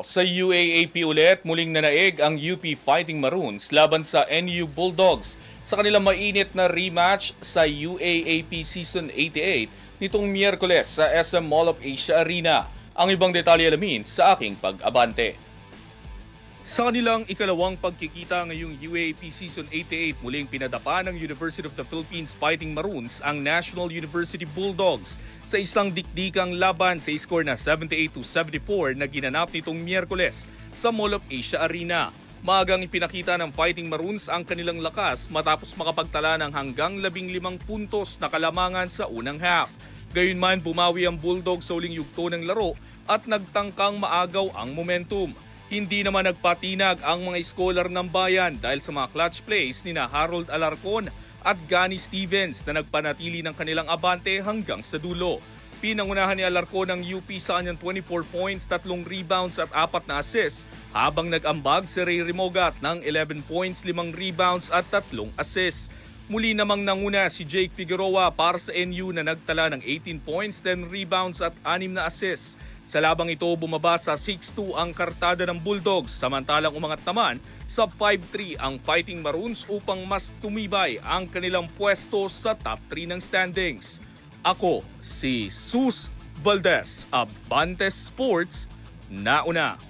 Sa UAAP ulit, muling nanaig ang UP Fighting Maroons laban sa NU Bulldogs sa kanilang mainit na rematch sa UAAP Season 88 nitong Miyerkules sa SM Mall of Asia Arena. Ang ibang detalye alamin sa aking pag-abante. Sa kanilang ikalawang pagkikita ngayong UAAP Season 88, muling pinadapa ng University of the Philippines Fighting Maroons ang National University Bulldogs sa isang dikdikang laban sa score na 78-74 na ginanap nitong Miyerkules sa Mall of Asia Arena. Maagang ipinakita ng Fighting Maroons ang kanilang lakas matapos makapagtala ng hanggang 15 puntos na kalamangan sa unang half. Gayunman, bumawi ang Bulldogs sa uling yugto ng laro at nagtangkang maagaw ang momentum. Hindi naman nagpatinag ang mga scholar ng bayan dahil sa mga clutch plays ni Harold Alarcon at Gani Stevens na nagpanatili ng kanilang abante hanggang sa dulo. Pinangunahan ni Alarcon ang UP sa kanyang 24 points, 3 rebounds at 4 na assists, habang nag-ambag si Ray Rimogat ng 11 points, 5 rebounds at 3 assists. Muli namang nanguna si Jake Figueroa para sa NU na nagtala ng 18 points, 10 rebounds at 6 na assists. Sa labang ito, bumaba sa 6-2 ang kartada ng Bulldogs, samantalang umangat naman sa 5-3 ang Fighting Maroons upang mas tumibay ang kanilang pwesto sa top 3 ng standings. Ako si Sus Valdez, Abante Sports, nauna.